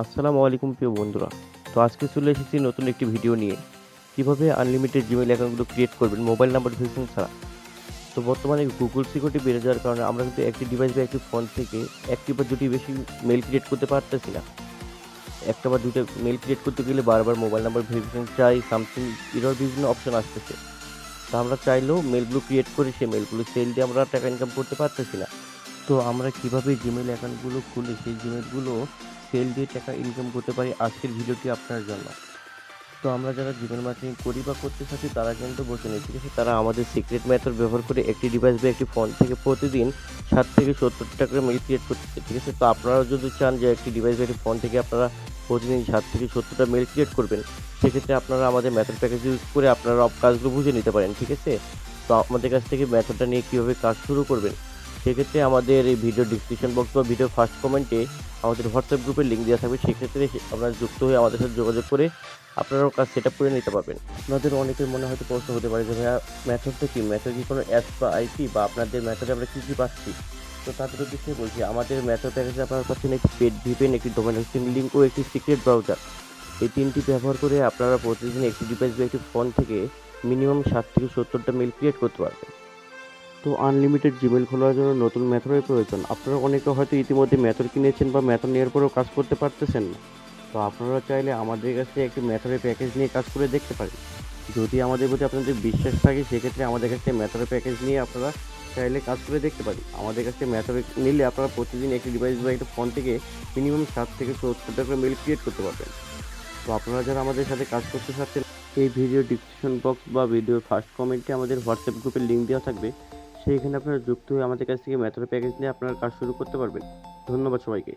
আসসালামু আলাইকুম প্রিয় বন্ধুরা। তো আজকে চলে এসেছি নতুন একটি ভিডিও নিয়ে। কিভাবে আনলিমিটেড জিমেইল অ্যাকাউন্টগুলো ক্রিয়েট করবেন মোবাইল নাম্বার ভেরিফিকেশন ছাড়া। তো বর্তমানে গুগল সিকিউরিটি বেড়ে যাওয়ার কারণে আমরা কিন্তু একটি ডিভাইস বা একটি ফোন থেকে একটি বা দুটি বেশি মেইল ক্রিয়েট করতে পারতেছি না। একটা বা দুইটা মেইল ক্রিয়েট করতে গেলে বারবার মোবাইল নাম্বার ভেরিফিকেশন চাই, সামথিং এরর বিভিন্ন অপশন আসতেছে। তো আমরা চাইলেও মেইলগুলো ক্রিয়েট করে সেই মেইলগুলো সেল দিয়ে আমরা টাকা ইনকাম করতে পারতেছি না। তো আমরা কিভাবে জিমেইল অ্যাকাউন্টগুলো খুলে সেই জিমেইলগুলো সেল দিয়ে টাকা ইনকাম করতে পারি, আজকের ভিডিওটি আপনার জন্য। তো আমরা যারা জিমেইল মার্কেটিং করি বা করতে চাচ্ছি তারা কিন্তু বোঝে নেই, ঠিক আছে? তারা আমাদের সিক্রেট মেথড ব্যবহার করে একটি ডিভাইস বা একটি ফোন থেকে প্রতিদিন 60 থেকে 70 টা করে মেইল ক্রিয়েট করতেছে, ঠিক আছে? তো আপনারাও যদি চান যে একটি ডিভাইস বা একটি ফোন থেকে আপনারা প্রতিদিন 60 থেকে 70 টা মেইল ক্রিয়েট করবেন, সেক্ষেত্রে আপনারা আমাদের মেথড প্যাকেজ ইউজ করে আপনারা কাজগুলো বুঝে নিতে পারেন, ঠিক আছে? তো আমাদের কাছ থেকে মেথডটা নিয়ে কীভাবে কাজ শুরু করবেন, সেক্ষেত্রে আমাদের এই ভিডিও ডিসক্রিপশন বক্স বা ভিডিও ফার্স্ট কমেন্টে আমাদের হোয়াটসঅ্যাপ গ্রুপের লিঙ্ক দেওয়া থাকবে। সেক্ষেত্রে আপনারা যুক্ত হয়ে আমাদের সাথে যোগাযোগ করে আপনারাও কাজ সেট আপ করে নিতে পারবেন। আপনাদের অনেকের মনে হয়তো প্রশ্ন হতে পারে যে ভাইয়া মেথডটা কি? মেথড কি কোনো অ্যাপস বা আইপি, বা আপনাদের মেথডে আমরা কী পাচ্ছি? তো তাদের উদ্দেশ্যে বলছি, আমাদের মেথড প্যাকেজে আপনারা পাচ্ছেন একটি পেড ভিপিএন, একটি ডোমেইন হোস্টিং লিঙ্ক ও একটি সিক্রেট ব্রাউজার। এই ৩টি ব্যবহার করে আপনারা প্রতিদিন একটি ডিভাইস বা একটি ফোন থেকে মিনিমাম 60 থেকে 70 টা মেইল ক্রিয়েট করতে পারবেন। তো আনলিমিটেড জিমেইল খোলার জন্য নতুন মেথডের প্রয়োজন। আপনারা অনেকে হয়তো ইতিমধ্যে মেথড কিনেছেন বা মেথড নেওয়ার পরেও কাজ করতে পারতেছেন না। তো আপনারা চাইলে আমাদের কাছে একটি মেথডের প্যাকেজ নিয়ে কাজ করে দেখতে পারেন। যদি আমাদের প্রতি আপনাদের বিশ্বাস থাকে, সেক্ষেত্রে আমাদের কাছে মেথডের প্যাকেজ নিয়ে আপনারা চাইলে কাজ করে দেখতে পারেন। আমাদের কাছে মেথড নিলে আপনারা প্রতিদিন একটি ডিভাইস বা একটা ফোন থেকে মিনিমাম 60 থেকে 70 টা করে মেইল ক্রিয়েট করতে পারবেন। তো আপনারা যারা আমাদের সাথে কাজ করতে চাচ্ছেন, এই ভিডিও ডিসক্রিপশন বক্স বা ভিডিওর ফার্স্ট কমেন্টে আমাদের হোয়াটসঅ্যাপ গ্রুপের লিঙ্ক দেওয়া থাকবে। সেইখানে আপনারা যুক্ত হয়ে আমাদের কাছ থেকে মেথড প্যাকেজ নিয়ে আপনারা কাজ শুরু করতে পারবেন। ধন্যবাদ সবাইকে।